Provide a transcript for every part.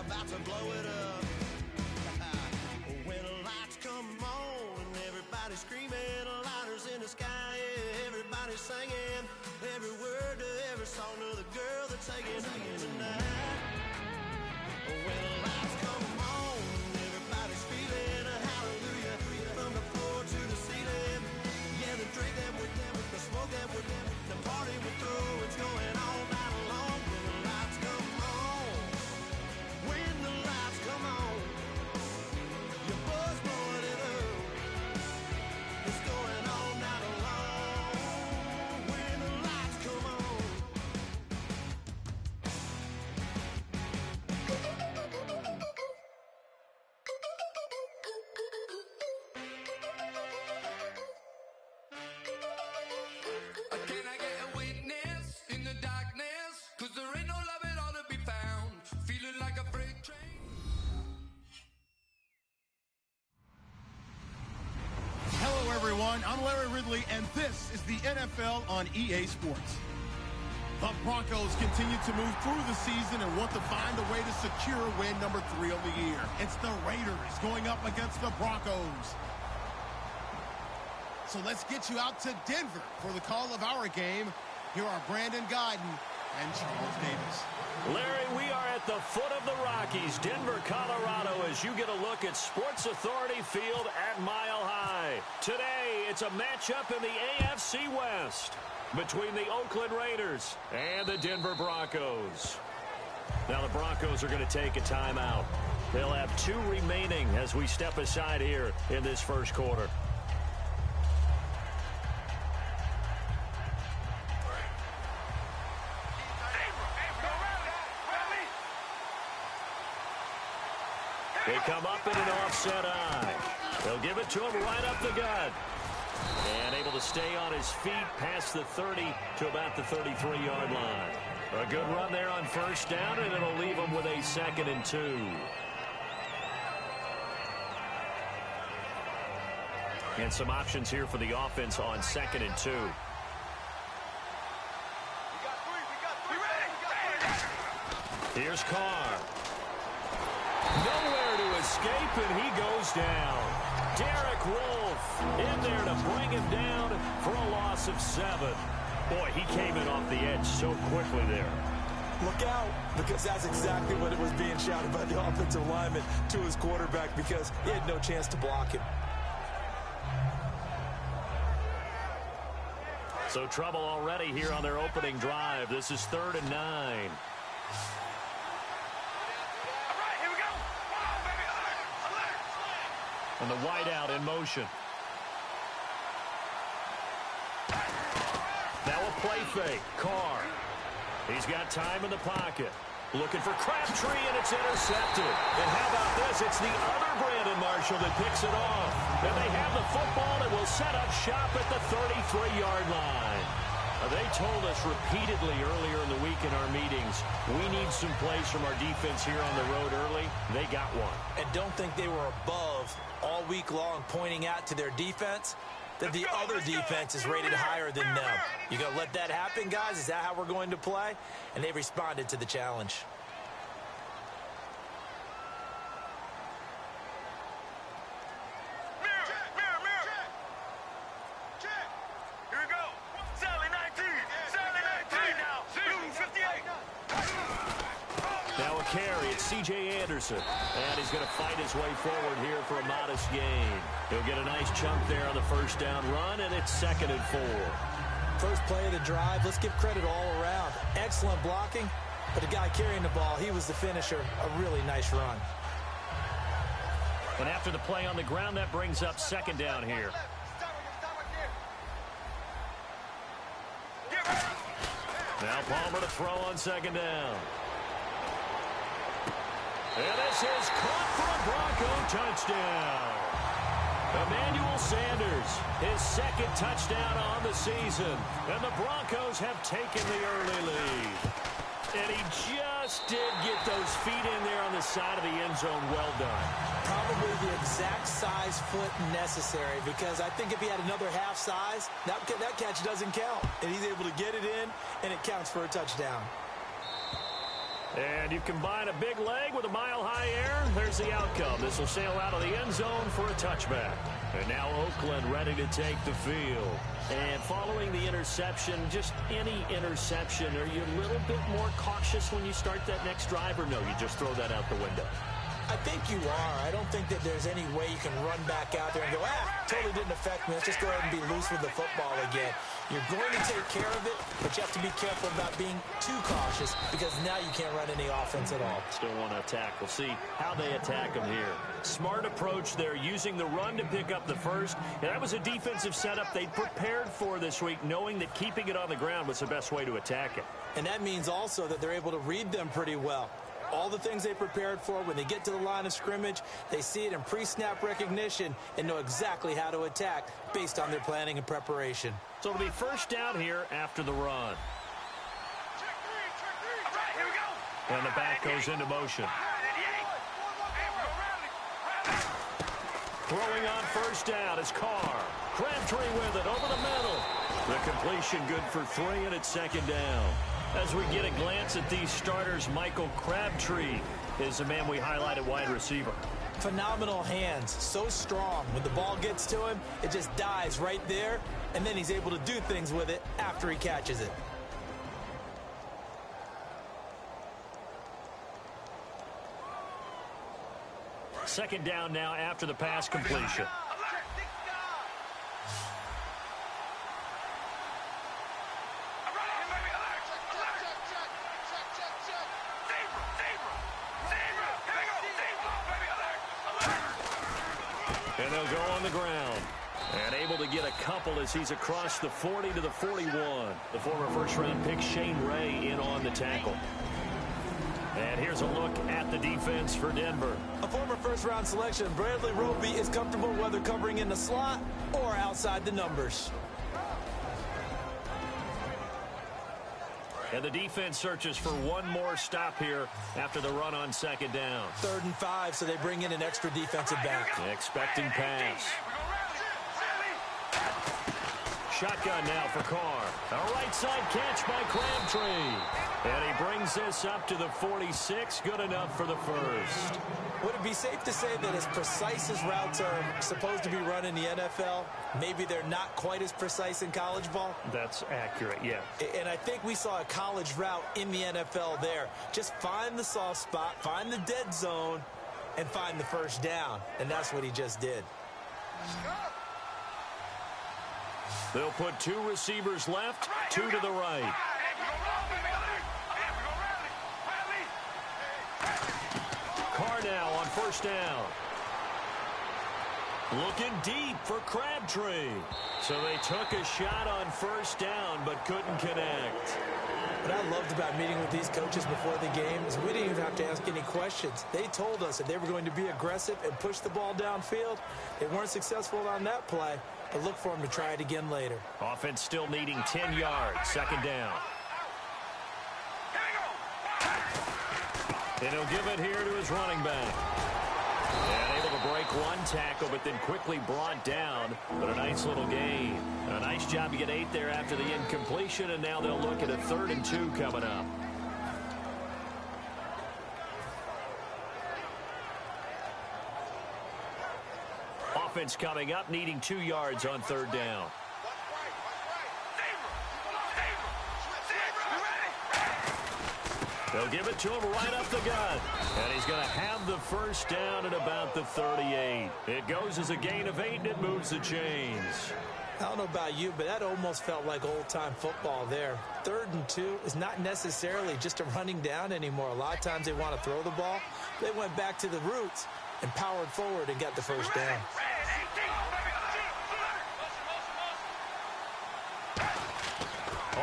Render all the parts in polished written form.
about to blow it up. When the lights come on and everybody's screaming, lighters in the sky, yeah, everybody's singing every word to every song to the girl that's singing tonight. When the lights come on and everybody's feeling a hallelujah from the floor to the ceiling. Yeah, the drink that we're down with, the smoke that we're down with, the party we're through, it's going all night long. When the lights come on, when the lights come on, your buzz blowing it up, it's going all night long. When the lights come on. Can I get a witness in the darkness? 'Cause there ain't no love at all to be found. Feeling like a freight train. Hello, everyone. I'm Larry Ridley, and this is the NFL on EA Sports. The Broncos continue to move through the season and want to find a way to secure win number 3 of the year. It's the Raiders going up against the Broncos. So let's get you out to Denver for the call of our game. Here are Brandon Guyton and Charles Davis. Larry, we are at the foot of the Rockies, Denver, Colorado, as you get a look at Sports Authority Field at Mile High. Today, it's a matchup in the AFC West between the Oakland Raiders and the Denver Broncos. Now, the Broncos are going to take a timeout. They'll have 2 remaining as we step aside here in this first quarter. They come up in an offset eye. They'll give it to him right up the gut. And able to stay on his feet past the 30 to about the 33-yard line. A good run there on first down, and it'll leave him with a 2nd and 2. And some options here for the offense on 2nd and 2. Here's Carr. Nowhere to escape, and he goes down. Derek Wolfe in there to bring him down for a loss of 7. Boy, he came in off the edge so quickly there. Look out, because that's exactly what it was being shouted by the offensive lineman to his quarterback, because he had no chance to block him. So trouble already here on their opening drive. This is 3rd and 9. And the wideout in motion. Now a play fake. Carr. He's got time in the pocket. Looking for Crabtree, and it's intercepted. And how about this? It's the other Brandon Marshall that picks it off. And they have the football and will set up shop at the 33-yard line. They told us repeatedly earlier in the week in our meetings, we need some plays from our defense here on the road early. They got one. And don't think they were above all week long pointing out to their defense that the other defense is rated higher than them. You going to let that happen, guys? Is that how we're going to play? And they responded to the challenge. Carry, it's C.J. Anderson, and he's going to fight his way forward here for a modest gain. He'll get a nice chunk there on the first down run, and it's 2nd and 4. First play of the drive, let's give credit all around. Excellent blocking, but the guy carrying the ball, he was the finisher. A really nice run. And after the play on the ground, that brings up 2nd down here. Now Palmer to throw on 2nd down. And this is caught for a Bronco touchdown. Emmanuel Sanders, his 2nd touchdown on the season. And the Broncos have taken the early lead. And he just did get those feet in there on the side of the end zone. Well done. Probably the exact size foot necessary, because I think if he had another half size, that catch doesn't count. And he's able to get it in, and it counts for a touchdown. And you combine a big leg with a mile-high air, there's the outcome. This will sail out of the end zone for a touchback. And now Oakland ready to take the field. And following the interception, just any interception, are you a little bit more cautious when you start that next drive, or no, you just throw that out the window? I think you are. I don't think that there's any way you can run back out there and go, totally didn't affect me. Let's just go ahead and be loose with the football again. You're going to take care of it, but you have to be careful about being too cautious because now you can't run any offense at all. Still want to attack. We'll see how they attack them here. Smart approach there, using the run to pick up the first. And that was a defensive setup they prepared for this week, knowing that keeping it on the ground was the best way to attack it. And that means also that they're able to read them pretty well. All the things they prepared for, when they get to the line of scrimmage, they see it in pre-snap recognition and know exactly how to attack based on their planning and preparation. So it'll be first down here after the run. And the back goes into motion. Throwing on first down is Carr. Crabtree with it over the middle. The completion good for 3, and it's second down. As we get a glance at these starters, Michael Crabtree is the man we highlighted, wide receiver. Phenomenal hands, so strong. When the ball gets to him, it just dives right there, and then he's able to do things with it after he catches it. Second down now after the pass completion. And they'll go on the ground. And able to get a couple as he's across the 40 to the 41. The former first-round pick Shane Ray in on the tackle. And here's a look at the defense for Denver. A former first-round selection, Bradley Roby, is comfortable whether covering in the slot or outside the numbers. And the defense searches for one more stop here after the run on second down. 3rd and 5, so they bring in an extra defensive back. Expecting pass. Shotgun now for Carr. A right side catch by Crabtree. And he brings this up to the 46. Good enough for the first. Would it be safe to say that as precise as routes are supposed to be run in the NFL, maybe they're not quite as precise in college ball? That's accurate, yeah. And I think we saw a college route in the NFL there. Just find the soft spot, find the dead zone, and find the first down. And that's what he just did. They'll put 2 receivers left, 2 to the right. Carr now on first down. Looking deep for Crabtree. So they took a shot on first down but couldn't connect. What I loved about meeting with these coaches before the game is we didn't even have to ask any questions. They told us that they were going to be aggressive and push the ball downfield. They weren't successful on that play, but look for them to try it again later. Offense still needing 10 yards. Second down. And he'll give it here to his running back. And able to break one tackle, but then quickly brought down. But a nice little gain. A nice job to get 8 there after the incompletion, and now they'll look at a 3rd and 2 coming up. Offense coming up, needing 2 yards on 3rd down. They'll give it to him right up the gut. And he's going to have the first down at about the 38. It goes as a gain of 8, and it moves the chains. I don't know about you, but that almost felt like old-time football there. 3rd and 2 is not necessarily just a running down anymore. A lot of times they want to throw the ball. They went back to the roots and powered forward and got the first down.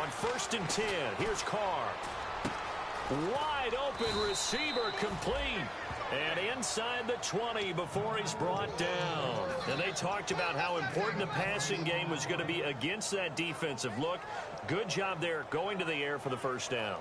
On 1st and 10, here's Carr. Wide open receiver complete. And inside the 20 before he's brought down. And they talked about how important the passing game was going to be against that defensive look. Good job there going to the air for the first down.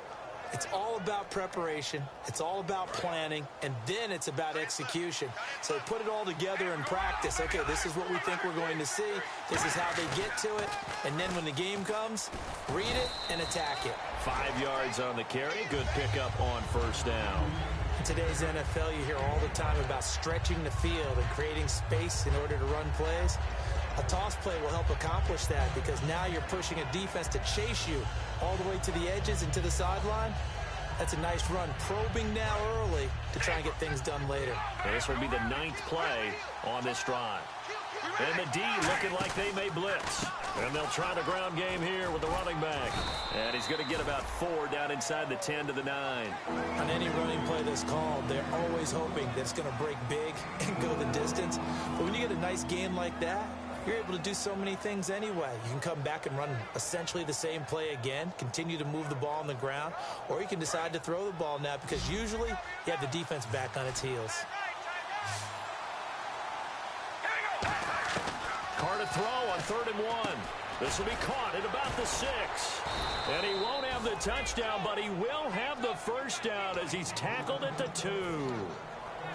It's all about preparation. It's all about planning. And then it's about execution. So they put it all together in practice. Okay, this is what we think we're going to see. This is how they get to it. And then when the game comes, read it and attack it. 5 yards on the carry. Good pickup on first down. In today's NFL, you hear all the time about stretching the field and creating space in order to run plays. A toss play will help accomplish that because now you're pushing a defense to chase you all the way to the edges and to the sideline. That's a nice run, probing now early to try and get things done later. And this will be the 9th play on this drive. And the D looking like they may blitz. And they'll try the ground game here with the running back. And he's going to get about 4 down inside the 10 to the 9. On any running play that's called, they're always hoping that it's going to break big and go the distance. But when you get a nice game like that, you're able to do so many things anyway. You can come back and run essentially the same play again, continue to move the ball on the ground, or you can decide to throw the ball now because usually you have the defense back on its heels. Carr to throw on 3rd and 1. This will be caught at about the 6. And he won't have the touchdown, but he will have the first down as he's tackled at the 2.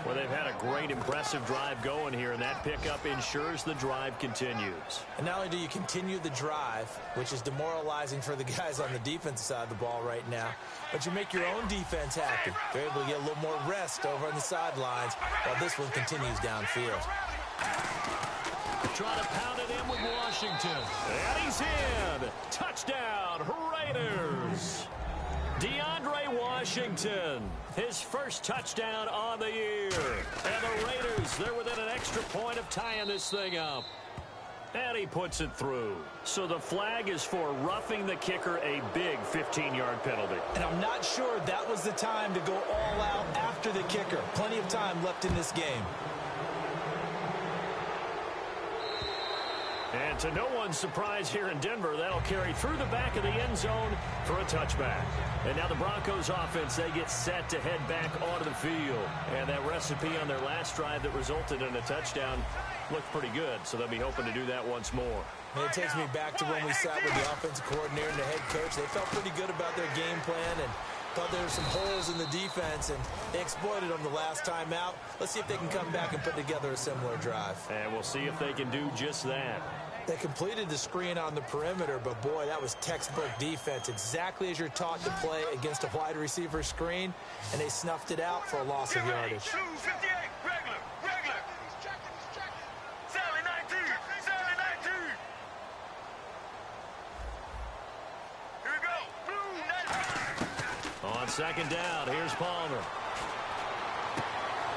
Well, they've had a great, impressive drive going here, and that pickup ensures the drive continues. And not only do you continue the drive, which is demoralizing for the guys on the defensive side of the ball right now, but you make your own defense happy. They're able to get a little more rest over on the sidelines while this one continues downfield. Trying to pound it in with Washington. And he's in. Touchdown, Raiders. DeAndre Washington, his first touchdown on the year. And the Raiders, they're within an extra point of tying this thing up. And he puts it through. So the flag is for roughing the kicker, a big 15-yard penalty. And I'm not sure that was the time to go all out after the kicker. Plenty of time left in this game. And to no one's surprise here in Denver, that'll carry through the back of the end zone for a touchback. And now the Broncos offense, they get set to head back onto the field. And that recipe on their last drive that resulted in a touchdown looked pretty good, so they'll be hoping to do that once more. And it takes me back to when we sat with the offensive coordinator and the head coach. They felt pretty good about their game plan and thought there were some holes in the defense, and they exploited them the last time out. Let's see if they can come back and put together a similar drive. And we'll see if they can do just that. They completed the screen on the perimeter, but boy, that was textbook defense. Exactly as you're taught to play against a wide receiver screen, and they snuffed it out for a loss of yardage. 258, regular. Sally 19. Here we go. On 2nd down, here's Palmer.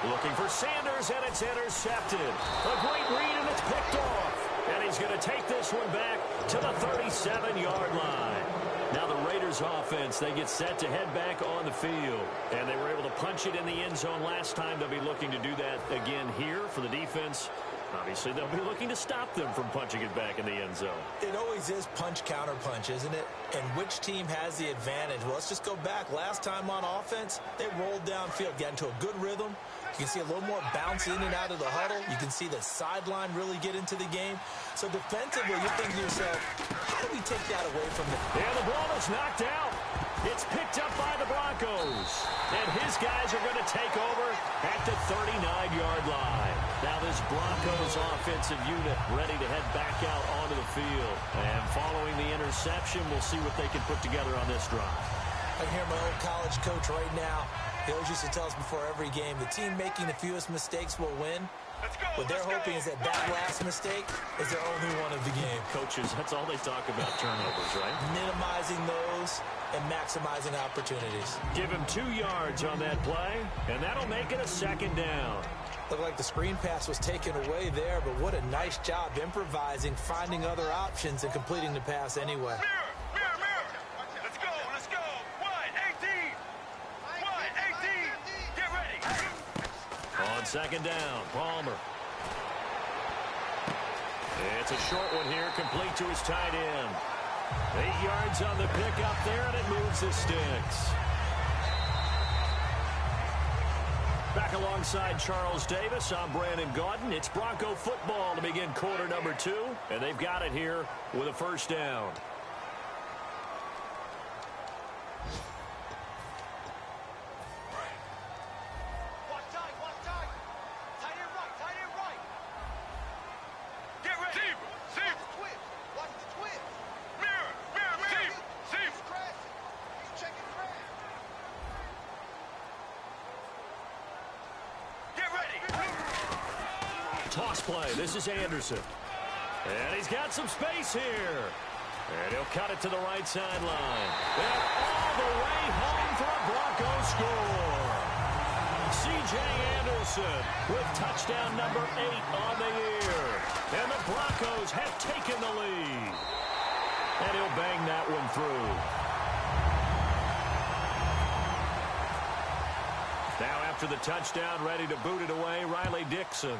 Looking for Sanders, and it's intercepted. A great read, and it's picked off. And he's going to take this one back to the 37-yard line. Now the Raiders offense, they get set to head back on the field. And they were able to punch it in the end zone last time. They'll be looking to do that again here for the defense. Obviously, they'll be looking to stop them from punching it back in the end zone. It always is punch-counter-punch, isn't it? And which team has the advantage? Well, let's just go back. Last time on offense, they rolled downfield, got into a good rhythm. You can see a little more bounce in and out of the huddle. You can see the sideline really get into the game. So defensively, you think to yourself, how do we take that away from them? And the ball is knocked out. It's picked up by the Broncos. And his guys are going to take over at the 39-yard line. Now this Broncos offensive unit ready to head back out onto the field. And following the interception, we'll see what they can put together on this drive. I can hear my old college coach right now. He always used to tell us before every game, the team making the fewest mistakes will win. What they're hoping is that last mistake is their only one of the game. Coaches, that's all they talk about, turnovers, right? Minimizing those and maximizing opportunities. Give him 2 yards on that play, and that'll make it a 2nd down. Looked like the screen pass was taken away there, but what a nice job improvising, finding other options, and completing the pass anyway. Mirror. Let's go. 1-18. Get ready. On 2nd down, Palmer. It's a short one here, complete to his tight end. 8 yards on the pickup there, and it moves the sticks. Back alongside Charles Davis, I'm Brandon Gaudin. It's Bronco football to begin quarter number 2, and they've got it here with a 1st down. toss play. This is Anderson. And he's got some space here. And he'll cut it to the right sideline. And all the way home for a Broncos score. C.J. Anderson with touchdown number 8 on the year. And the Broncos have taken the lead. And he'll bang that one through. Now after the touchdown, ready to boot it away, Riley Dixon.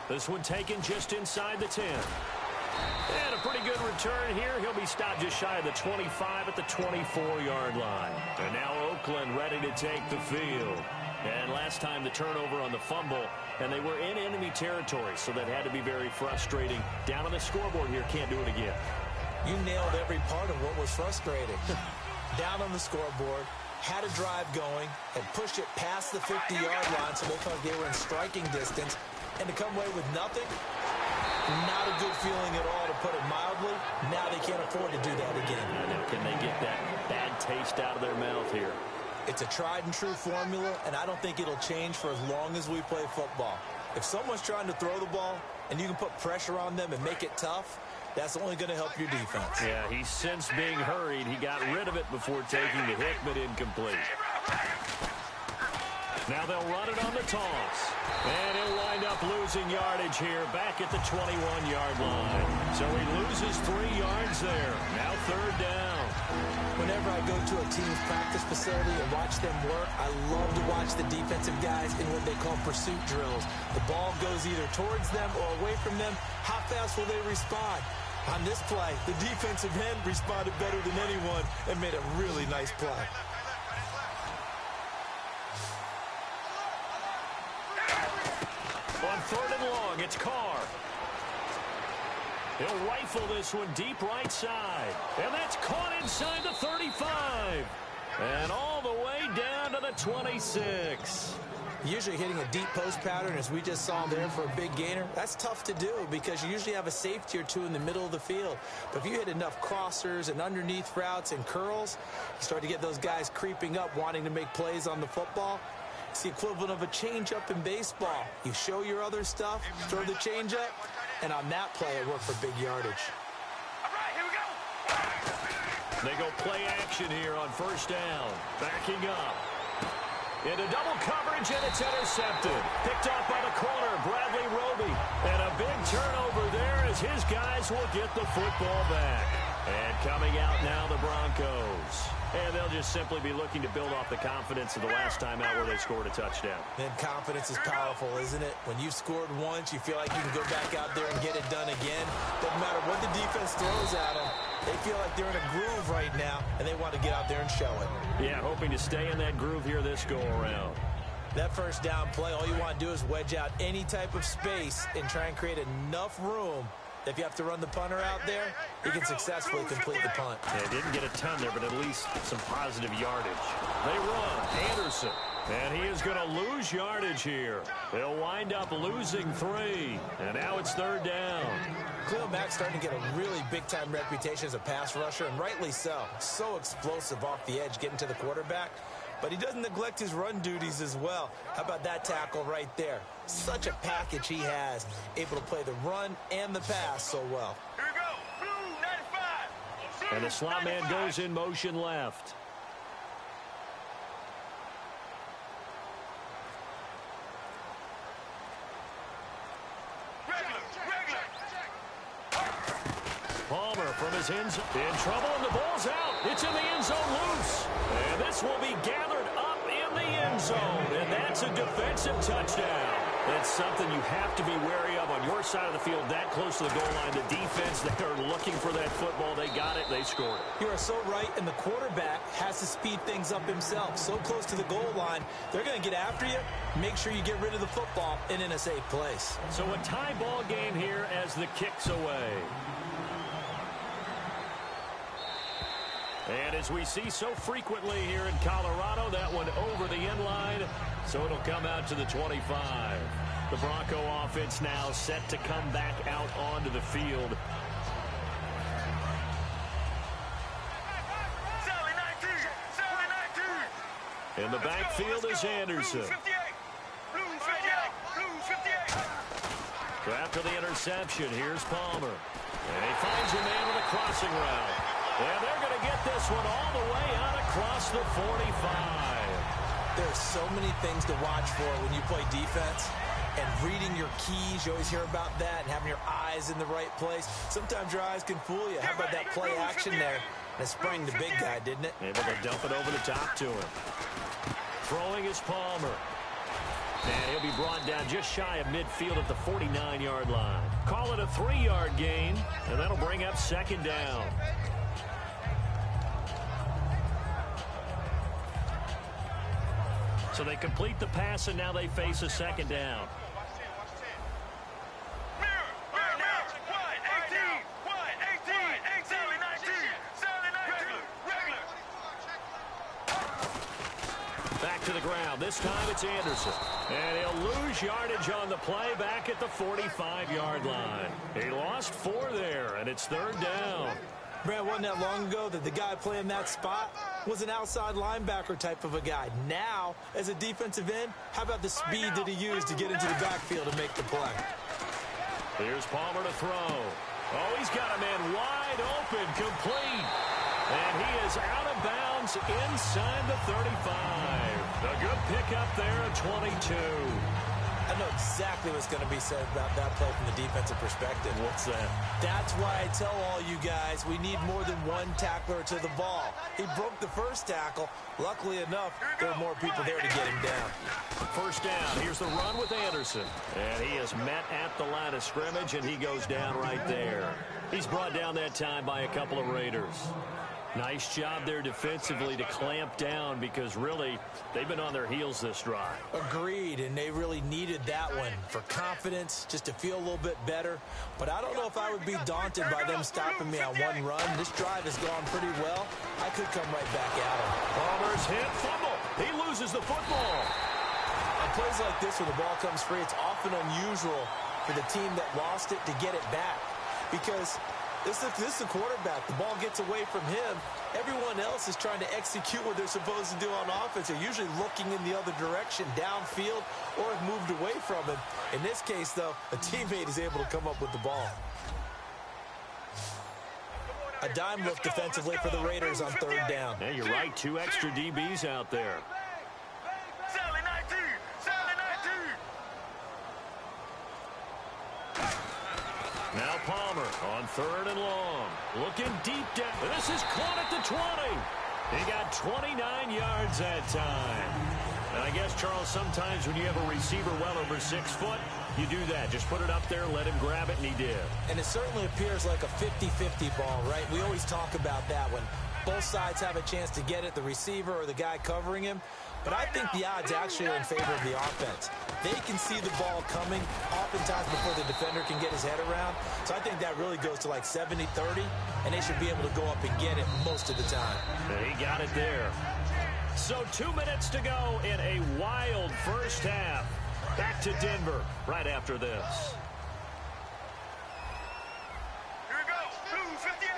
This one taken just inside the 10. And a pretty good return here. He'll be stopped just shy of the 25 at the 24-yard line. And now Oakland ready to take the field. And last time the turnover on the fumble, and they were in enemy territory, so that had to be very frustrating. Down on the scoreboard here, can't do it again. You nailed every part of what was frustrating. Down on the scoreboard, had a drive going, and pushed it past the 50-yard line so they felt like they were in striking distance. And to come away with nothing, not a good feeling at all, to put it mildly. Now they can't afford to do that again. Now can they get that bad taste out of their mouth here? It's a tried-and-true formula, and I don't think it'll change for as long as we play football. If someone's trying to throw the ball and you can put pressure on them and make it tough, that's only going to help your defense. Yeah, he's since being hurried. He got rid of it before taking the hit, but incomplete. Now they'll run it on the toss. And he'll wind up losing yardage here back at the 21-yard line. So he loses 3 yards there. Now third down. Whenever I go to a team's practice facility and watch them work, I love to watch the defensive guys in what they call pursuit drills. The ball goes either towards them or away from them. How fast will they respond? On this play, the defensive end responded better than anyone and made a really nice play. On third and long, it's Carr. He'll rifle this one deep right side. And that's caught inside the 35. And all the way down to the 26. Usually hitting a deep post pattern, as we just saw there for a big gainer, that's tough to do because you usually have a safety or two in the middle of the field. But if you hit enough crossers and underneath routes and curls, you start to get those guys creeping up, wanting to make plays on the football. It's the equivalent of a changeup in baseball. You show your other stuff, throw the changeup, and on that play, it worked for big yardage. All right, here we go. They go play action here on first down. Backing up. Into double coverage, and it's intercepted. Picked off by the corner, Bradley Roby. And a big turnover there as his guys will get the football back. And coming out now, the Broncos. And they'll just simply be looking to build off the confidence of the last time out where they scored a touchdown. Then confidence is powerful, isn't it? When you've scored once, you feel like you can go back out there and get it done again. Doesn't matter what the defense throws at them. They feel like they're in a groove right now, and they want to get out there and show it. Yeah, hoping to stay in that groove here this go-around. That first down play, all you want to do is wedge out any type of space and try and create enough room. If you have to run the punter out there, he can successfully complete the punt. Yeah, didn't get a ton there, but at least some positive yardage. They run. Anderson. And he is going to lose yardage here. They'll wind up losing 3. And now it's third down. Khalil Mack's starting to get a really big-time reputation as a pass rusher, and rightly so. So explosive off the edge, getting to the quarterback. But he doesn't neglect his run duties as well. How about that tackle right there? Such a package he has, able to play the run and the pass so well. Here we go. Blue 95. And the slot man goes in motion left. Palmer from his end zone. In trouble, and the ball's out. It's in the end zone loose. And this will be gathered up in the end zone. And that's a defensive touchdown. That's something you have to be wary of on your side of the field, that close to the goal line. The defense, they are looking for that football. They got it. They scored it. You are so right, and the quarterback has to speed things up himself. So close to the goal line, they're going to get after you. Make sure you get rid of the football and in a safe place. So a tie ball game here as the kick's away. And as we see so frequently here in Colorado, that one over the end line, so it'll come out to the 25. The Bronco offense now set to come back out onto the field. Sally 19. Sally 19. In the backfield is Anderson. Blue 58. Blue After the interception, here's Palmer. And he finds a man with a crossing route. And they're going to get this one all the way out across the 45. There's so many things to watch for when you play defense. And reading your keys, you always hear about that, and having your eyes in the right place. Sometimes your eyes can fool you. How about that play action there? And it sprang the big guy, didn't it? Able to dump it over the top to him. Throwing is Palmer. And he'll be brought down just shy of midfield at the 49-yard line. Call it a 3-yard gain, and that'll bring up second down. So they complete the pass, and now they face a second down. Back to the ground. This time it's Anderson. And he'll lose yardage on the play back at the 45-yard line. He lost 4 there, and it's third down. Brad, wasn't that long ago that the guy playing that spot was an outside linebacker type of a guy. Now, as a defensive end, how about the speed that he used to get into the backfield and make the play? Here's Palmer to throw. Oh, he's got a man wide open, complete. And he is out of bounds inside the 35. A good pickup there at 22. I know exactly what's going to be said about that play from the defensive perspective. What's that? That's why I tell all you guys we need more than one tackler to the ball. He broke the first tackle. Luckily enough, there were more people there to get him down. First down. Here's the run with Anderson. And he is met at the line of scrimmage, and he goes down right there. He's brought down that time by a couple of Raiders. Nice job there defensively to clamp down because, really, they've been on their heels this drive. Agreed, and they really needed that one for confidence, just to feel a little bit better. But I don't know if I would be daunted by them stopping me on one run. This drive has gone pretty well. I could come right back at him. Palmer's hit, fumble. He loses the football. On plays like this where the ball comes free, it's often unusual for the team that lost it to get it back because this is the quarterback. The ball gets away from him. Everyone else is trying to execute what they're supposed to do on offense. They're usually looking in the other direction, downfield, or have moved away from him. In this case, though, a teammate is able to come up with the ball. A dime look defensively for the Raiders on third down. Yeah, you're right. 2 extra DBs out there. Now Palmer on third and long. Looking deep down. This is caught at the 20. He got 29 yards that time. And I guess, Charles, sometimes when you have a receiver well over 6 foot, you do that. Just put it up there, let him grab it, and he did. And it certainly appears like a 50-50 ball, right? We always talk about that when both sides have a chance to get it, the receiver or the guy covering him. But I think the odds actually are in favor of the offense. They can see the ball coming oftentimes before the defender can get his head around. So I think that really goes to like 70-30, and they should be able to go up and get it most of the time. He got it there. So 2 minutes to go in a wild first half. Back to Denver right after this. Here we go. Blue 58.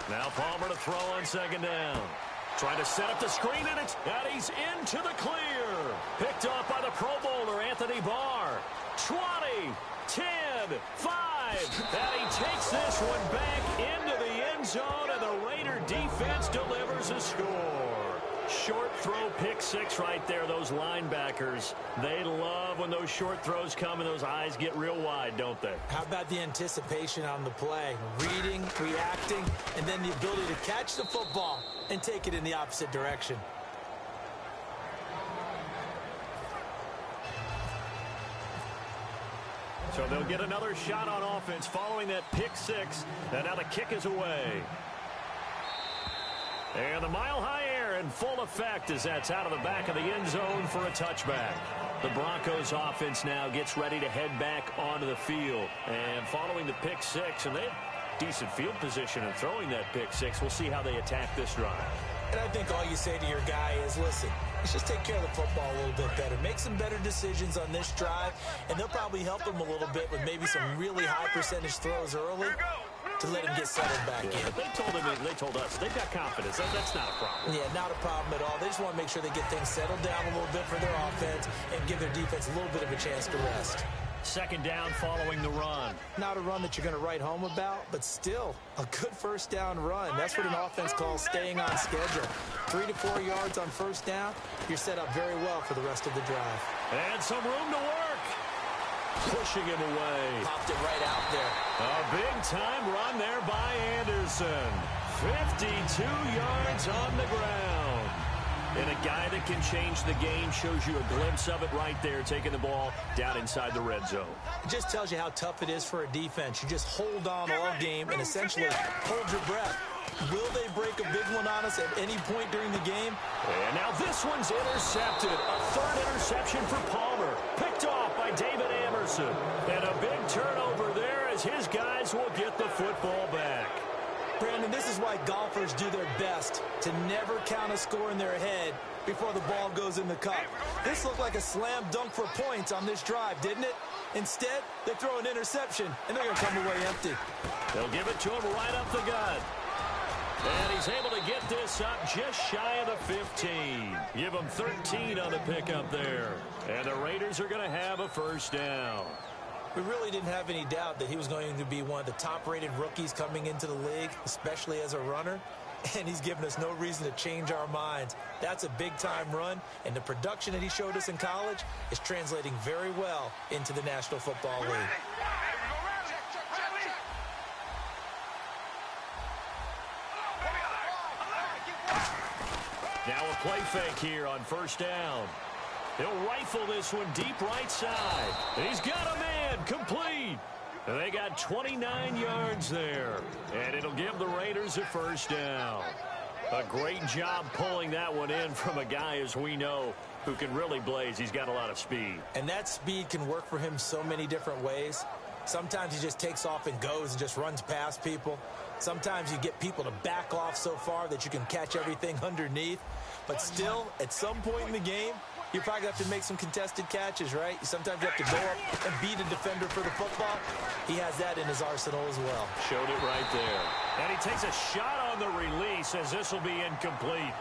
Now Palmer to throw on second down. Trying to set up the screen, and he's into the clear. Picked off by the Pro Bowler, Anthony Barr. 20, 10, 5. And he takes this one back into the end zone, and the Raider defense delivers a score. Short throw, pick 6 right there. Those linebackers, they love when those short throws come and those eyes get real wide, don't they? How about the anticipation on the play? Reading, reacting, and then the ability to catch the football and take it in the opposite direction. So they'll get another shot on offense following that pick 6, and now the kick is away. And the mile-high air in full effect as that's out of the back of the end zone for a touchback. The Broncos offense now gets ready to head back onto the field. And following the pick 6, and they have decent field position in throwing that pick 6. We'll see how they attack this drive. And I think all you say to your guy is, listen, let's just take care of the football a little bit better. Make some better decisions on this drive, and they'll probably help him a little bit with maybe some really high percentage throws early to let him get settled back in. But they told us they've got confidence. That's not a problem. Yeah, not a problem at all. They just want to make sure they get things settled down a little bit for their offense and give their defense a little bit of a chance to rest. Second down following the run. Not a run that you're going to write home about, but still a good first down run. That's what an offense calls staying on schedule. 3 to 4 yards on first down, you're set up very well for the rest of the drive. And some room to work. Pushing him away. Popped it right out there. A big-time run there by Anderson. 52 yards on the ground. And a guy that can change the game shows you a glimpse of it right there, taking the ball down inside the red zone. It just tells you how tough it is for a defense. You just hold on all game and essentially hold your breath. Will they break a big one on us at any point during the game? And now this one's intercepted. A third interception for Palmer. Picked off by David Amerson. And a big turnover there as his guys will get the football back. Brandon, this is why golfers do their best to never count a score in their head before the ball goes in the cup. This looked like a slam dunk for points on this drive, didn't it? Instead, they throw an interception, and they're going to come away empty. They'll give it to him right up the gut. And he's able to get this up just shy of the 15. Give him 13 on the pickup there. And the Raiders are going to have a first down. We really didn't have any doubt that he was going to be one of the top-rated rookies coming into the league, especially as a runner. And he's given us no reason to change our minds. That's a big-time run, and the production that he showed us in college is translating very well into the National Football League. Now a play fake here on first down. He'll rifle this one deep right side. He's got a man complete. And they got 29 yards there. And it'll give the Raiders a first down. A great job pulling that one in from a guy, as we know, who can really blaze. He's got a lot of speed. And that speed can work for him so many different ways. Sometimes he just takes off and goes and just runs past people. Sometimes you get people to back off so far that you can catch everything underneath. But still, at some point in the game, you probably have to make some contested catches, right? Sometimes you have to go up and beat a defender for the football. He has that in his arsenal as well. Showed it right there. And he takes a shot on the release as this will be incomplete.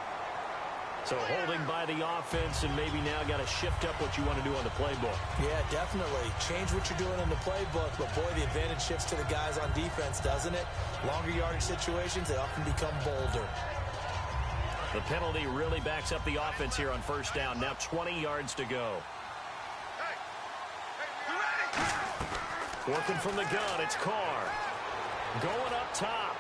So holding by the offense, and maybe now got to shift up what you want to do on the playbook. Yeah, definitely. Change what you're doing in the playbook, but boy, the advantage shifts to the guys on defense, doesn't it? Longer yardage situations, they often become bolder. The penalty really backs up the offense here on first down. Now 20 yards to go. Working from the gun, it's Carr. Going up top.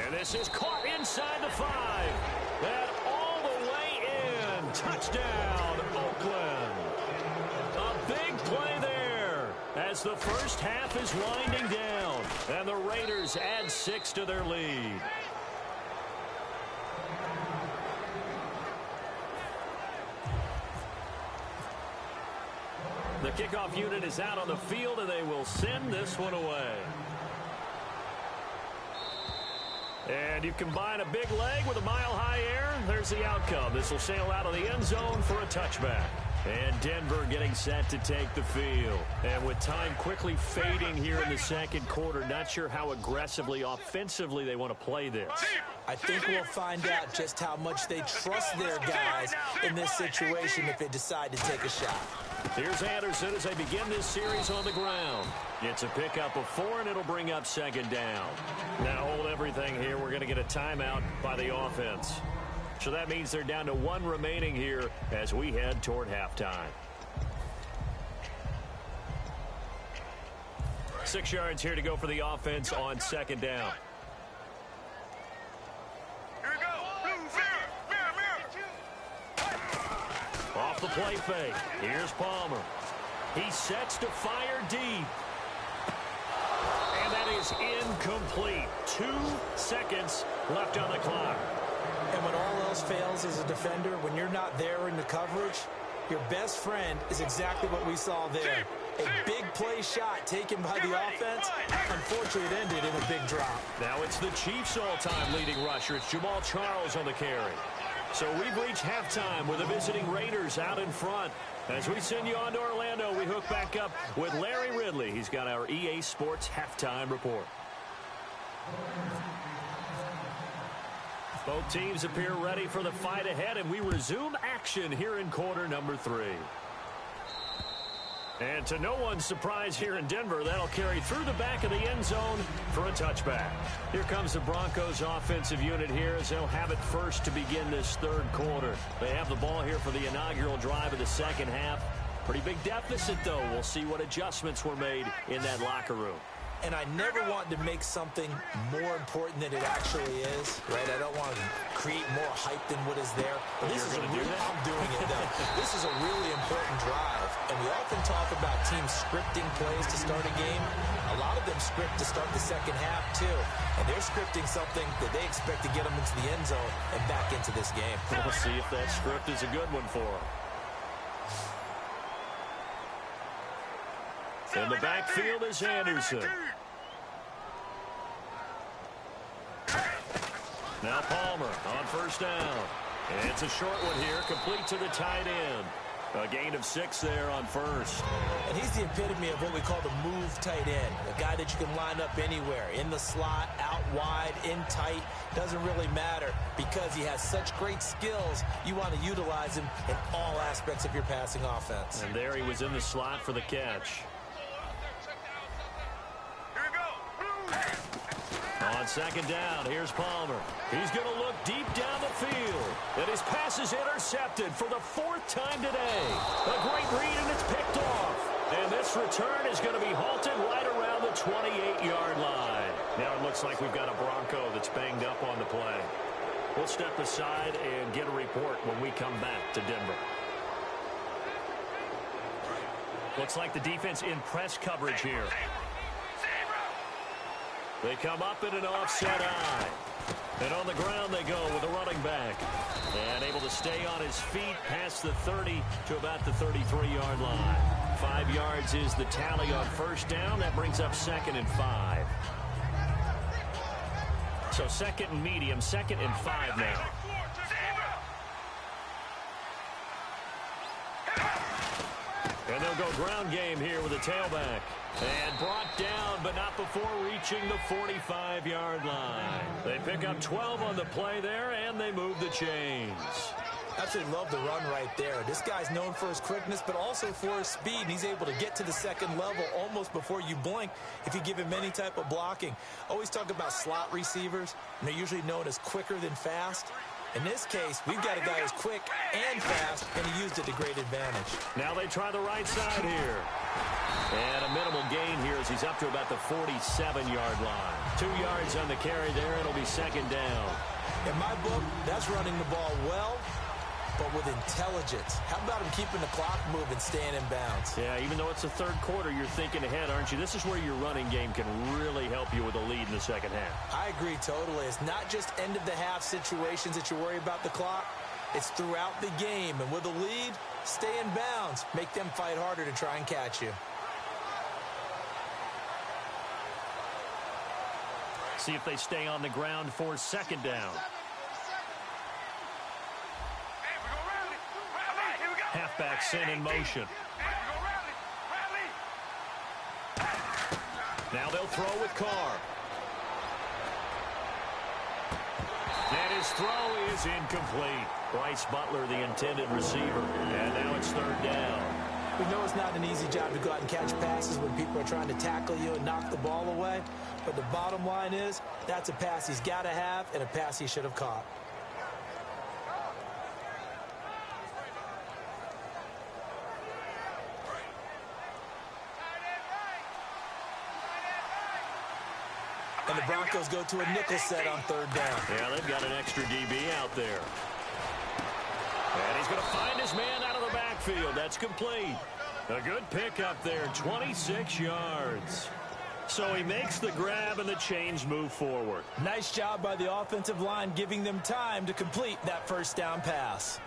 And this is caught inside the 5. And all the way in. Touchdown, Oakland. A big play there as the first half is winding down. And the Raiders add 6 to their lead. The kickoff unit is out on the field, and they will send this one away. And you combine a big leg with a mile-high air, there's the outcome. This will sail out of the end zone for a touchback. And Denver getting set to take the field. And with time quickly fading here in the second quarter, not sure how aggressively, offensively they want to play this. I think we'll find out just how much they trust their guys in this situation if they decide to take a shot. Here's Anderson as they begin this series on the ground. It's a pickup of 4, and it'll bring up second down. Now hold everything here. We're going to get a timeout by the offense. So that means they're down to 1 remaining here as we head toward halftime. 6 yards here to go for the offense on second down. Here we go. Mirror. Off the play fake. Here's Palmer. He sets to fire deep. And that is incomplete. 2 seconds left on the clock. And when all else fails as a defender, when you're not there in the coverage, your best friend is exactly what we saw there. A big play shot taken by the offense. Unfortunately, it ended in a big drop. Now it's the Chiefs' all-time leading rusher. It's Jamal Charles on the carry. So we've reached halftime with the visiting Raiders out in front. As we send you on to Orlando, we hook back up with Larry Ridley. He's got our EA Sports halftime report. Both teams appear ready for the fight ahead, and we resume action here in quarter number 3. And to no one's surprise here in Denver, that'll carry through the back of the end zone for a touchback. Here comes the Broncos offensive unit here as they'll have it first to begin this third quarter. They have the ball here for the inaugural drive of the second half. Pretty big deficit, though. We'll see what adjustments were made in that locker room. And I never want to make something more important than it actually is, right? I don't want to create more hype than what is there. But this is I'm doing it, though. This is a really important drive. And we often talk about teams scripting plays to start a game. A lot of them script to start the second half, too. And they're scripting something that they expect to get them into the end zone and back into this game. We'll see if that script is a good one for them. In the backfield is Anderson. Now Palmer on first down. And it's a short one here, complete to the tight end. A gain of 6 there on first. And he's the epitome of what we call the move tight end. A guy that you can line up anywhere. In the slot, out wide, in tight. Doesn't really matter because he has such great skills. You want to utilize him in all aspects of your passing offense. And there he was in the slot for the catch. On second down, here's Palmer. He's going to look deep down the field. And his pass is intercepted for the 4th time today. A great read, and it's picked off. And this return is going to be halted right around the 28-yard line. Now it looks like we've got a Bronco that's banged up on the play. We'll step aside and get a report when we come back to Denver. Looks like the defense in press coverage here. They come up in an offset eye. And on the ground they go with the running back. And able to stay on his feet past the 30 to about the 33-yard line. 5 yards is the tally on first down. That brings up 2nd and 5. So 2nd and medium, 2nd and 5 now. And they'll go ground game here with a tailback. And brought down, but not before reaching the 45-yard line. They pick up 12 on the play there, and they move the chains. Absolutely love the run right there. This guy's known for his quickness, but also for his speed. And he's able to get to the second level almost before you blink if you give him any type of blocking. Always talk about slot receivers, and they're usually known as quicker than fast. In this case, we've got a guy who's quick and fast, and he used it to great advantage. Now they try the right side here. And a minimal gain here as he's up to about the 47-yard line. 2 yards on the carry there. It'll be 2nd down. In my book, that's running the ball well, but with intelligence. How about him keeping the clock moving, staying in bounds? Yeah, even though it's the third quarter, you're thinking ahead, aren't you? This is where your running game can really help you with a lead in the second half. I agree totally. It's not just end-of-the-half situations that you worry about the clock. It's throughout the game. And with a lead, stay in bounds. Make them fight harder to try and catch you. See if they stay on the ground for 2nd down. Halfback sent in motion. Now they'll throw with Carr. And his throw is incomplete. Bryce Butler, the intended receiver. And now it's 3rd down. We know it's not an easy job to go out and catch passes when people are trying to tackle you and knock the ball away. But the bottom line is, that's a pass he's got to have and a pass he should have caught. And the Broncos go to a nickel set on 3rd down. Yeah, they've got an extra DB out there. And he's going to find his man out of the backfield. That's complete. A good pickup there, 26 yards. So he makes the grab and the chains move forward. Nice job by the offensive line giving them time to complete that 1st down pass.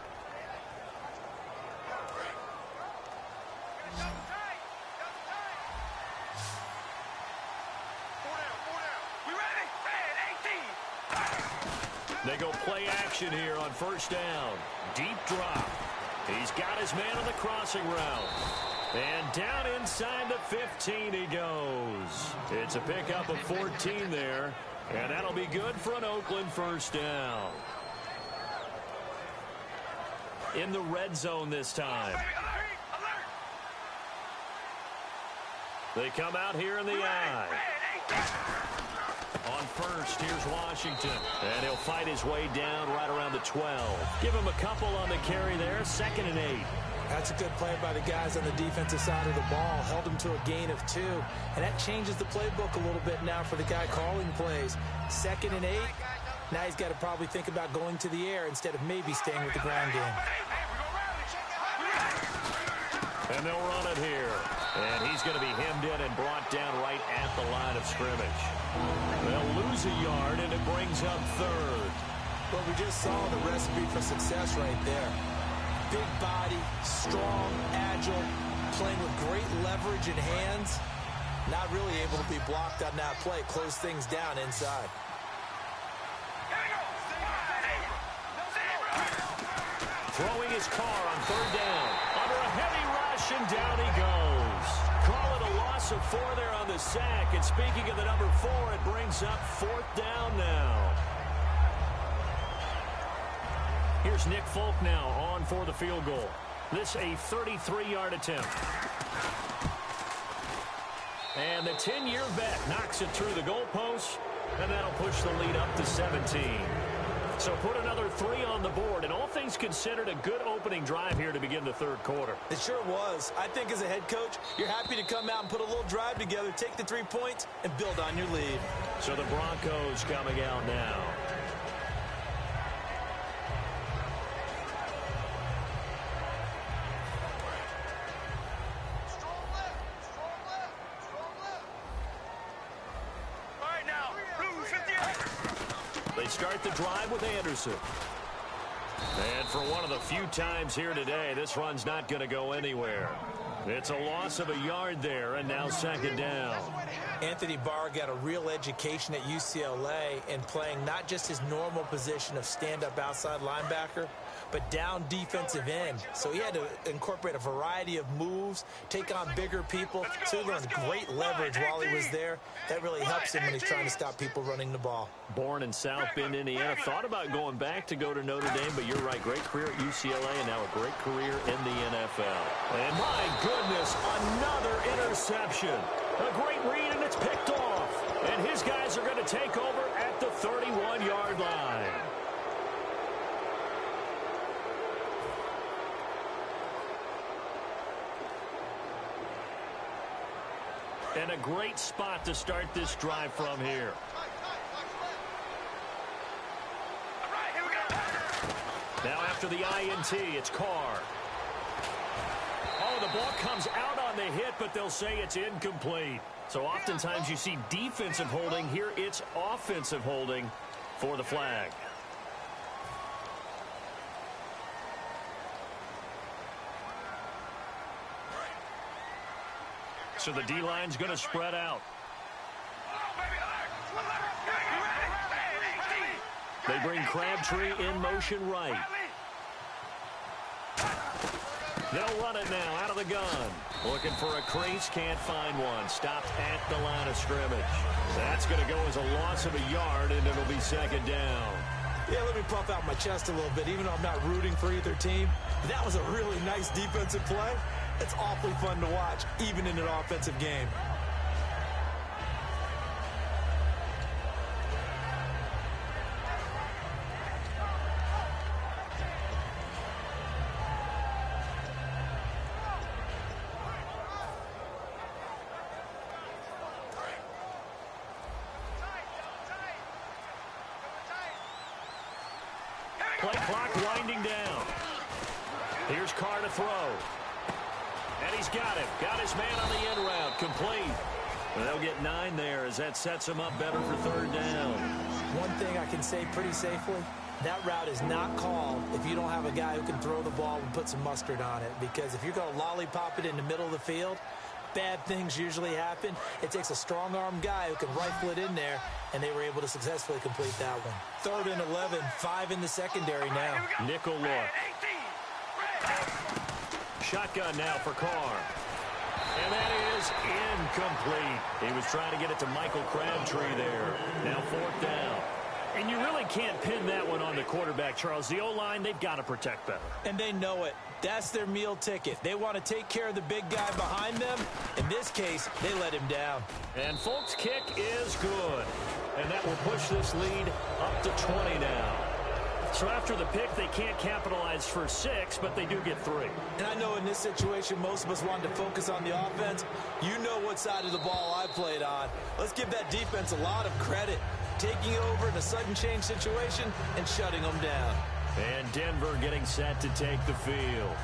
They go play action here on first down. Deep drop. He's got his man on the crossing route. And down inside the 15 he goes. It's a pickup of 14 there. And that'll be good for an Oakland first down. In the red zone this time. They come out here in the eye. On first, here's Washington. And he'll fight his way down right around the 12. Give him a couple on the carry there. 2nd and 8. That's a good play by the guys on the defensive side of the ball. Held him to a gain of 2. And that changes the playbook a little bit now for the guy calling plays. 2nd and 8. Now he's got to probably think about going to the air instead of maybe staying with the ground game. And they'll run it here. And he's going to be hemmed in and brought down right at the line of scrimmage. They'll lose a yard, and it brings up 3rd. Well, we just saw the recipe for success right there. Big body, strong, agile, playing with great leverage in hands. Not really able to be blocked on that play. Close things down inside. Throwing his car on 3rd down. Under a heavy rush, and down he goes. Call it a loss of 4 there on the sack. And speaking of the number 4, it brings up 4th down now. Here's Nick Folk now on for the field goal. This a 33-yard attempt. And the 10-year vet knocks it through the goalpost, and that'll push the lead up to 17. So put another 3 on the board, and all things considered, a good opening drive here to begin the 3rd quarter. It sure was. I think as a head coach, you're happy to come out and put a little drive together, take the 3 points, and build on your lead. So the Broncos coming out now. They start the drive with Anderson. And for one of the few times here today, this run's not going to go anywhere. It's a loss of a yard there, and now 2nd down. Anthony Barr got a real education at UCLA in playing not just his normal position of stand-up outside linebacker, but down defensive end. So he had to incorporate a variety of moves, take on bigger people. So he learned great leverage while he was there. That really helps him when he's trying to stop people running the ball. Born in South Bend, Indiana. Thought about going back to go to Notre Dame, but you're right. Great career at UCLA and now a great career in the NFL. And my goodness, another interception. A great read, and it's picked off. And his guys are going to take over at the 31-yard line. And a great spot to start this drive from here. Now after the INT, it's Carr. Oh, the ball comes out on the hit, but they'll say it's incomplete. So oftentimes you see defensive holding. Here it's offensive holding for the flag. So the D-line's going to spread out. They bring Crabtree in motion right. They'll run it now out of the gun. Looking for a crease, can't find one. Stopped at the line of scrimmage. That's going to go as a loss of a yard, and it'll be 2nd down. Yeah, let me puff out my chest a little bit, even though I'm not rooting for either team. That was a really nice defensive play. It's awfully fun to watch, even in an offensive game. Play clock winding down. Here's Carr to throw. And he's got him. Got his man on the end route. Complete. And they'll get 9 there as that sets him up better for 3rd down. One thing I can say pretty safely, that route is not called if you don't have a guy who can throw the ball and put some mustard on it. Because if you're going to lollipop it in the middle of the field, bad things usually happen. It takes a strong-arm guy who can rifle it in there, and they were able to successfully complete that one. 3rd and 11, 5 in the secondary now. Nickel look. Shotgun now for Carr. And that is incomplete. He was trying to get it to Michael Crabtree there. Now 4th down. And you really can't pin that one on the quarterback, Charles. The O-line, they've got to protect better. And they know it. That's their meal ticket. They want to take care of the big guy behind them. In this case, they let him down. And Folk's kick is good. And that will push this lead up to 20 now. So after the pick, they can't capitalize for 6, but they do get 3. And I know in this situation, most of us wanted to focus on the offense. You know what side of the ball I played on. Let's give that defense a lot of credit. Taking over in a sudden change situation and shutting them down. And Denver getting set to take the field.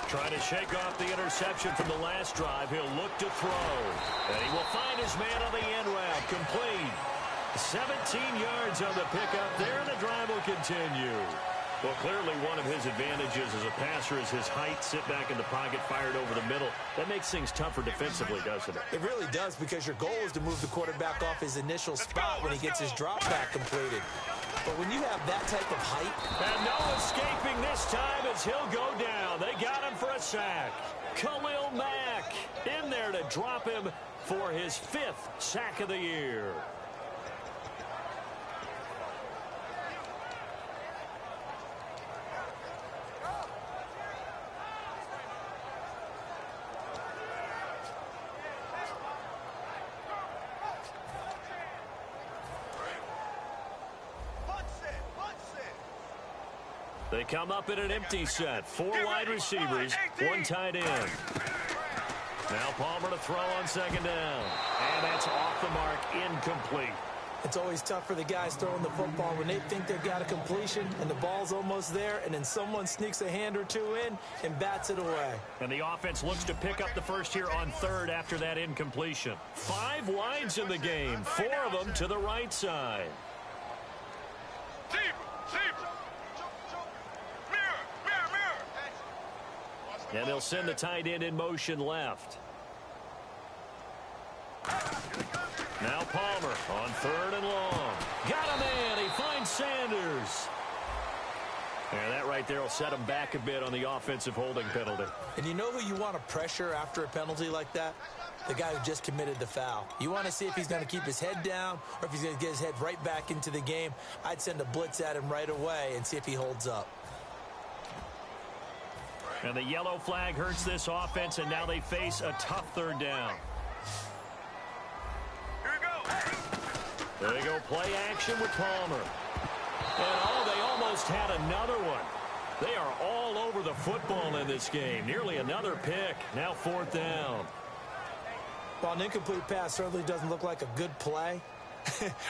Trying to shake off the interception from the last drive. He'll look to throw. And he will find his man on the end route. Complete. 17 yards on the pickup there, and the drive will continue. Well, clearly one of his advantages as a passer is his height. Sit back in the pocket, fired over the middle. That makes things tougher defensively, doesn't it? It really does, because your goal is to move the quarterback off his initial spot when he gets his drop back completed. But when you have that type of height... And no escaping this time as he'll go down. They got him for a sack. Khalil Mack in there to drop him for his 5th sack of the year. They come up in an empty set. 4 wide receivers, 1 tight end. Now Palmer to throw on 2nd down. And that's off the mark, incomplete. It's always tough for the guys throwing the football when they think they've got a completion and the ball's almost there, and then someone sneaks a hand or 2 in and bats it away. And the offense looks to pick up the first here on 3rd after that incompletion. 5 wides in the game, 4 of them to the right side. And they'll send the tight end in motion left. Now Palmer on 3rd and long. Got a man. He finds Sanders. And that right there will set him back a bit on the offensive holding penalty. And you know who you want to pressure after a penalty like that? The guy who just committed the foul. You want to see if he's going to keep his head down or if he's going to get his head right back into the game. I'd send a blitz at him right away and see if he holds up. And the yellow flag hurts this offense, and now they face a tough 3rd down. Here we go. There they go, play action with Palmer. And they almost had another one. They are all over the football in this game. Nearly another pick. Now 4th down. Well, an incomplete pass certainly doesn't look like a good play.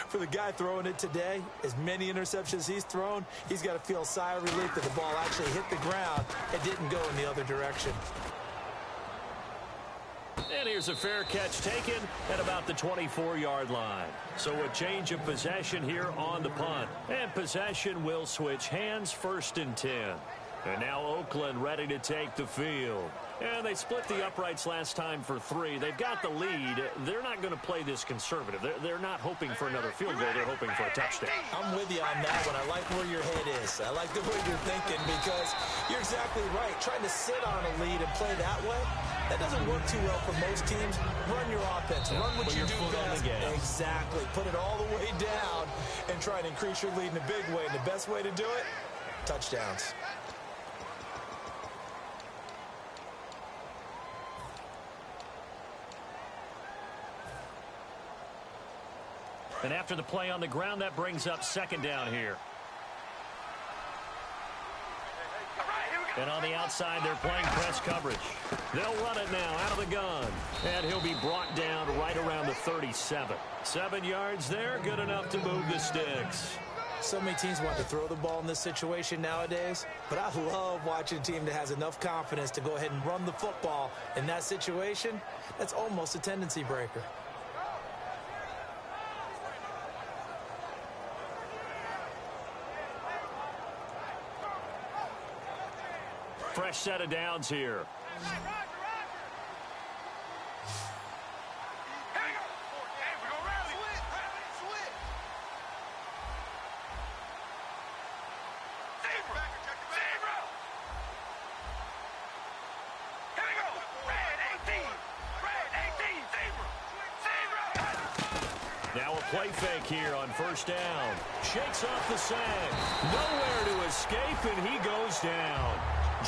For the guy throwing it today, as many interceptions he's thrown, he's got to feel a sigh of relief that the ball actually hit the ground and didn't go in the other direction. And here's a fair catch taken at about the 24-yard line. So a change of possession here on the punt. And possession will switch hands, 1st and 10. And now Oakland ready to take the field. And they split the uprights last time for 3. They've got the lead. They're not going to play this conservative. They're not hoping for another field goal. They're hoping for a touchdown. I'm with you on that one. I like where your head is. I like the way you're thinking, because you're exactly right. Trying to sit on a lead and play that way, that doesn't work too well for most teams. Run your offense. Run what you do best. Exactly. Put it all the way down and try and increase your lead in a big way. And the best way to do it, touchdowns. And after the play on the ground, that brings up 2nd down here. And on the outside, they're playing press coverage. They'll run it now out of the gun. And he'll be brought down right around the 37. 7 yards there, good enough to move the sticks. So many teams want to throw the ball in this situation nowadays, but I love watching a team that has enough confidence to go ahead and run the football in that situation. That's almost a tendency breaker. fresh set of downs here. Now a play fake here on first down. Shakes off the sack. Nowhere to escape, and he goes down.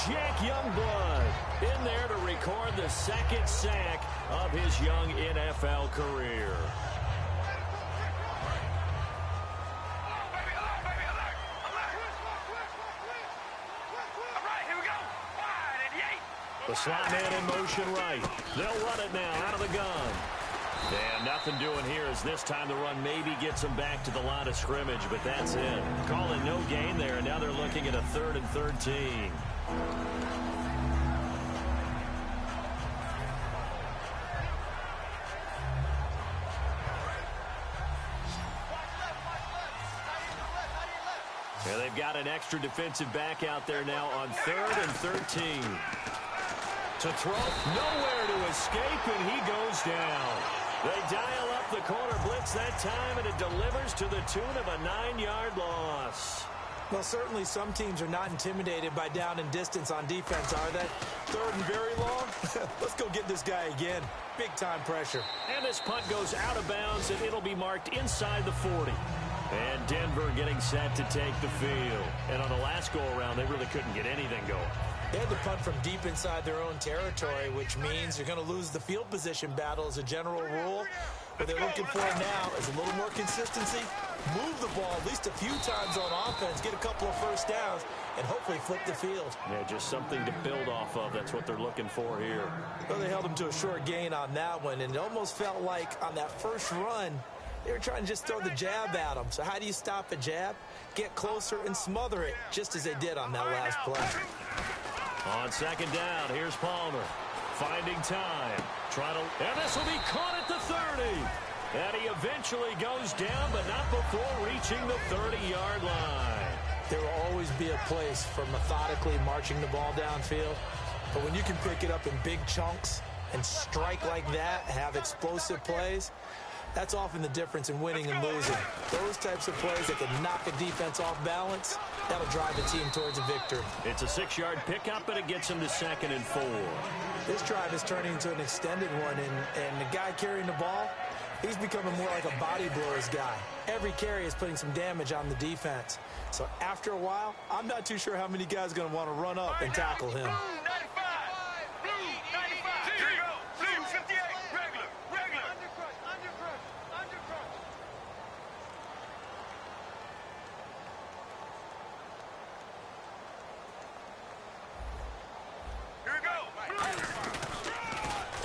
Jack Youngblood in there to record the second sack of his young NFL career. The slot man in motion right. They'll run it now out of the gun. And nothing doing here as this time the run maybe gets them back to the line of scrimmage, but that's it. Calling no gain there, and now they're looking at a 3rd and 13. Yeah, they've got an extra defensive back out there now on 3rd and 13. To throw, nowhere to escape, and he goes down. They dial up the corner blitz that time, and it delivers to the tune of a 9-yard loss. Well, certainly some teams are not intimidated by down and distance on defense, are they? 3rd and very long? Let's go get this guy again. Big-time pressure. And this punt goes out of bounds, and it'll be marked inside the 40. And Denver getting set to take the field. And on the last go-around, they really couldn't get anything going. They had to punt from deep inside their own territory, which means you're going to lose the field position battle as a general rule. What they're looking for now is a little more consistency, move the ball at least a few times on offense, get a couple of first downs, and hopefully flip the field. Yeah, just something to build off of. That's what they're looking for here. Well, they held them to a short gain on that one, and it almost felt like on that first run, they were trying to just throw the jab at them. So how do you stop a jab? Get closer and smother it, just as they did on that last play. On second down, here's Palmer. Finding time. And this will be caught at the 30. And he eventually goes down, but not before reaching the 30-yard line. There will always be a place for methodically marching the ball downfield. But when you can pick it up in big chunks and strike like that, have explosive plays, that's often the difference in winning and losing. Those types of plays that can knock a defense off balance, that'll drive the team towards a victory. It's a 6-yard pickup, but it gets him to 2nd and 4. This drive is turning into an extended one, and the guy carrying the ball, he's becoming more like a body blows guy. Every carry is putting some damage on the defense. So after a while, I'm not too sure how many guys are going to want to run up and tackle him.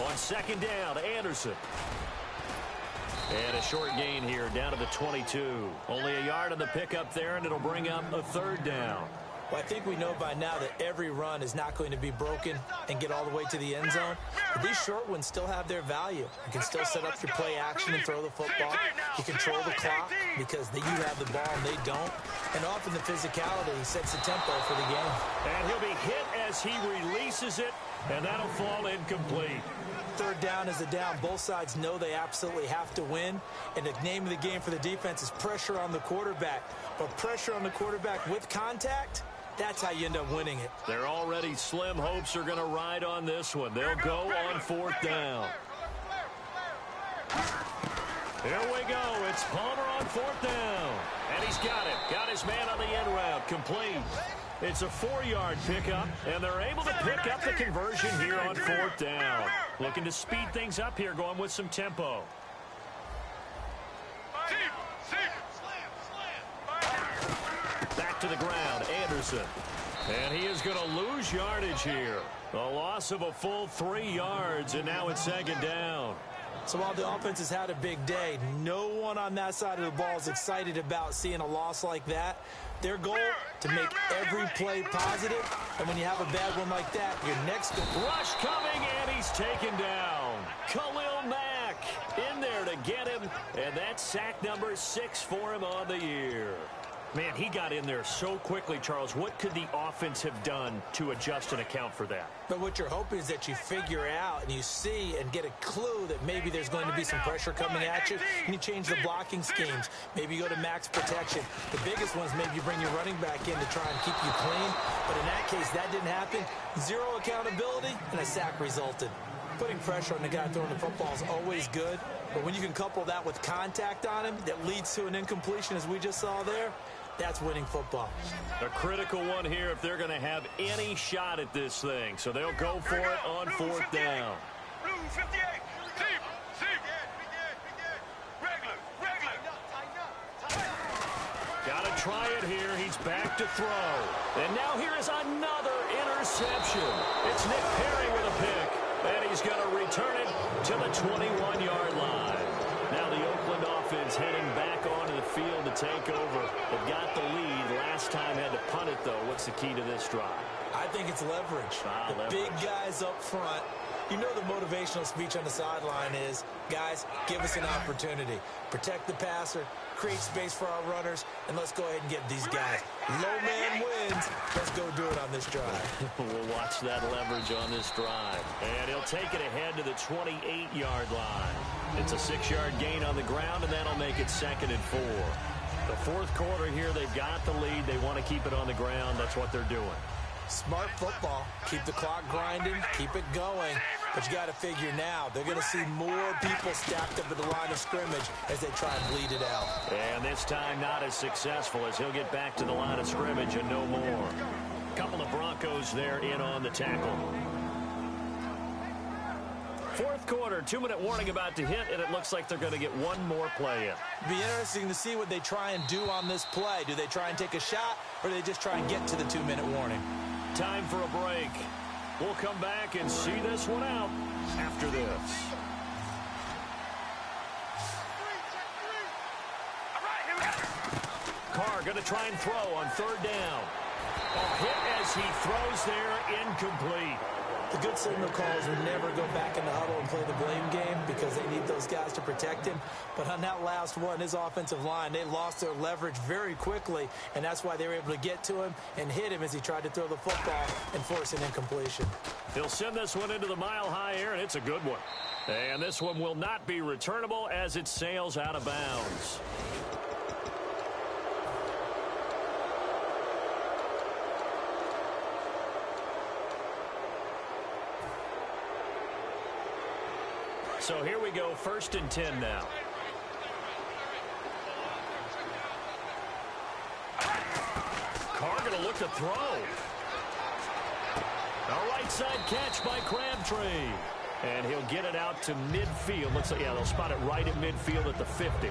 On second down, Anderson. And a short gain here, down to the 22. Only a yard on the pickup there, and it'll bring up a 3rd down. Well, I think we know by now that every run is not going to be broken and get all the way to the end zone. But these short ones still have their value. You can still set up your play action and throw the football. You control the clock because you have the ball and they don't. And often the physicality sets the tempo for the game. And he'll be hit as he releases it, and that'll fall incomplete. 3rd down is a down. Both sides know they absolutely have to win. And the name of the game for the defense is pressure on the quarterback. But pressure on the quarterback with contact, that's how you end up winning it. Their already slim hopes are going to ride on this one. They'll go on 4th down. Here we go. It's Palmer on 4th down. And he's got it. Got his man on the end route. Complete. It's a 4-yard pickup, and they're able to pick up the conversion here on 4th down. Looking to speed things up here, going with some tempo. Back to the ground, Anderson. And he is going to lose yardage here. A loss of a full 3 yards, and now it's 2nd down. So while the offense has had a big day, no one on that side of the ball is excited about seeing a loss like that. Their goal, to make every play positive. And when you have a bad one like that, your next rush coming, and he's taken down. Khalil Mack in there to get him, and that's sack number 6 for him on the year. Man, he got in there so quickly, Charles. What could the offense have done to adjust and account for that? But what you're hoping is that you figure out and you see and get a clue that maybe there's going to be some pressure coming at you, and you change the blocking schemes. Maybe you go to max protection. The biggest one is maybe you bring your running back in to try and keep you clean. But in that case, that didn't happen. Zero accountability, and a sack resulted. Putting pressure on the guy throwing the football is always good, but when you can couple that with contact on him that leads to an incompletion, as we just saw there, that's winning football. A critical one here if they're going to have any shot at this thing. So they'll go for it on fourth down. Blue 58. Zip. Regular. Got to try it here. He's back to throw. And now here is another interception. It's Nick Perry with a pick. And he's going to return it to the 21-yard line. Now the Oakland offense heading back onto the field to take over. They've got the lead. Last time had to punt it, though. What's the key to this drive? I think it's leverage. Leverage. Big guys up front. You know the motivational speech on the sideline is, guys, give us an opportunity. Protect the passer, create space for our runners, and let's go ahead and get these guys. Low man wins. Let's go do it on this drive. We'll watch that leverage on this drive. And he'll take it ahead to the 28-yard line. It's a 6-yard gain on the ground, and that'll make it 2nd and 4. The fourth quarter here, they've got the lead. They want to keep it on the ground. That's what they're doing. Smart football. Keep the clock grinding. Keep it going. But you got to figure now, they're going to see more people stacked up at the line of scrimmage as they try and bleed it out. And this time not as successful as he'll get back to the line of scrimmage and no more. Couple of Broncos there in on the tackle. Fourth quarter, 2-minute warning about to hit, and it looks like they're going to get one more play in. It'll be interesting to see what they try and do on this play. Do they try and take a shot, or do they just try and get to the 2-minute warning? Time for a break. We'll come back and see this one out after this. Carr going to try and throw on 3rd down. A hit as he throws there, incomplete. The good signal calls would never go back in the huddle and play the blame game because they need those guys to protect him. But on that last one, his offensive line, they lost their leverage very quickly, and that's why they were able to get to him and hit him as he tried to throw the football and force an incompletion. He'll send this one into the mile-high air, and it's a good one. And this one will not be returnable as it sails out of bounds. So here we go, 1st and 10 now. Carr going to look to throw. A right side catch by Crabtree. And he'll get it out to midfield. Looks like, yeah, they'll spot it right at midfield at the 50.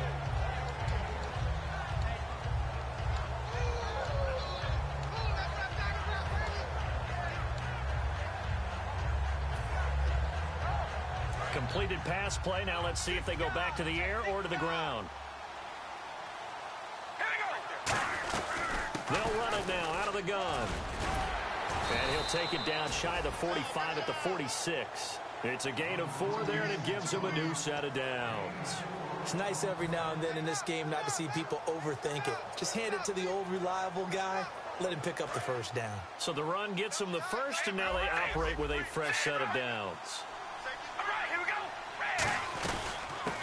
Completed pass play. Now let's see if they go back to the air or to the ground. They'll run it now out of the gun. And he'll take it down shy of the 45 at the 46. It's a gain of 4 there, and it gives him a new set of downs. It's nice every now and then in this game not to see people overthink it. Just hand it to the old reliable guy. Let him pick up the 1st down. So the run gets them the 1st, and now they operate with a fresh set of downs.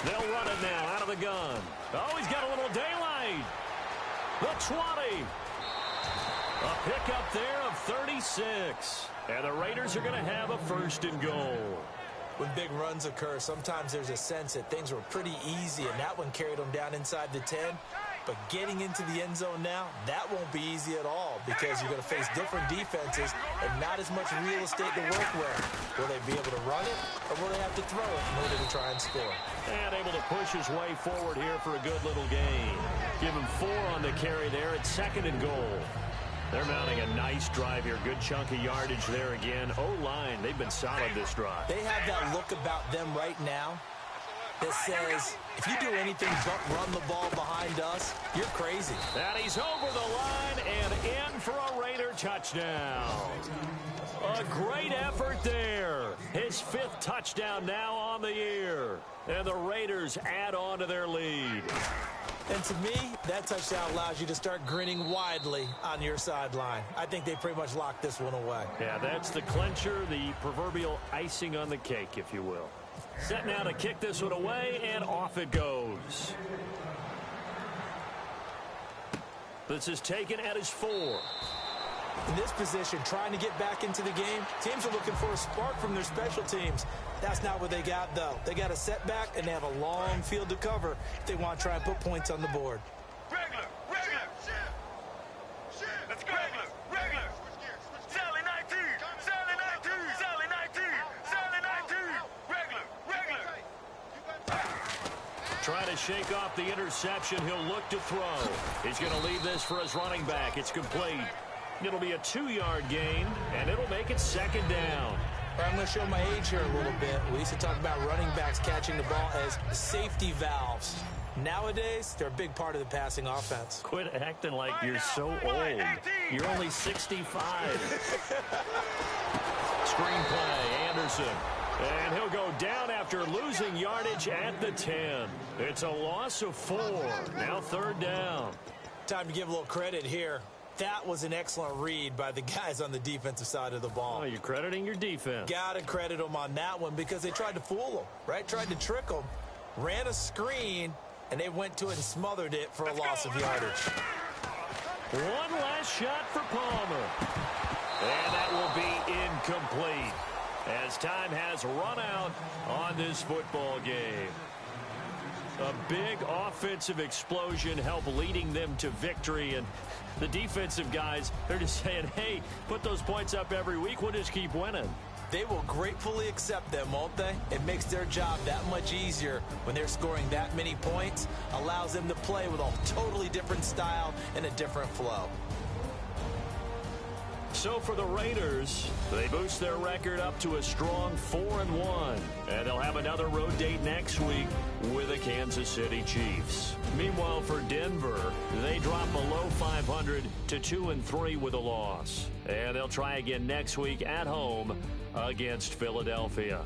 They'll run it now out of the gun. Oh, he's got a little daylight. The 20. A pickup there of 36. And the Raiders are going to have a 1st and goal. When big runs occur, sometimes there's a sense that things were pretty easy, and that one carried them down inside the 10. But getting into the end zone now, that won't be easy at all because you're going to face different defenses and not as much real estate to work with. Will they be able to run it, or will they have to throw it in order to try and score? And able to push his way forward here for a good little gain. Give him 4 on the carry there at 2nd and goal. They're mounting a nice drive here. Good chunk of yardage there again. O-line, they've been solid this drive. They have that look about them right now that says, if you do anything but run the ball behind us, you're crazy. And he's over the line and in for a Raider touchdown. A great effort there. His 5th touchdown now on the year. And the Raiders add on to their lead. And to me, that touchdown allows you to start grinning widely on your sideline. I think they pretty much locked this one away. Yeah, that's the clincher, the proverbial icing on the cake, if you will. Set now to kick this one away, and off it goes. This is taken at his 4. In this position, trying to get back into the game, teams are looking for a spark from their special teams. That's not what they got, though. They got a setback, and they have a long field to cover if they want to try and put points on the board. Regular. Let's go. Regular. Sally 19. Sally 19. Sally 19. Sally 19. Regular. Trying to shake off the interception. He'll look to throw. He's going to leave this for his running back. It's complete. It'll be a 2-yard gain, and it'll make it 2nd down. I'm going to show my age here a little bit. We used to talk about running backs catching the ball as safety valves. Nowadays, they're a big part of the passing offense. Quit acting like you're so old. You're only 65. Screen play, Anderson. And he'll go down after losing yardage at the 10. It's a loss of 4. Now 3rd down. Time to give a little credit here. That was an excellent read by the guys on the defensive side of the ball. Oh, you're crediting your defense. Got to credit them on that one because they tried to fool them, right? Tried to trick them, ran a screen, and they went to it and smothered it for a loss of yardage. One last shot for Palmer. And that will be incomplete as time has run out on this football game. A big offensive explosion helped leading them to victory, and the defensive guys, they're just saying, hey, put those points up every week, we'll just keep winning. They will gratefully accept them, won't they? It makes their job that much easier when they're scoring that many points, allows them to play with a totally different style and a different flow. So for the Raiders, they boost their record up to a strong 4-1. And they'll have another road date next week with the Kansas City Chiefs. Meanwhile, for Denver, they drop below 500 to 2-3 with a loss. And they'll try again next week at home against Philadelphia.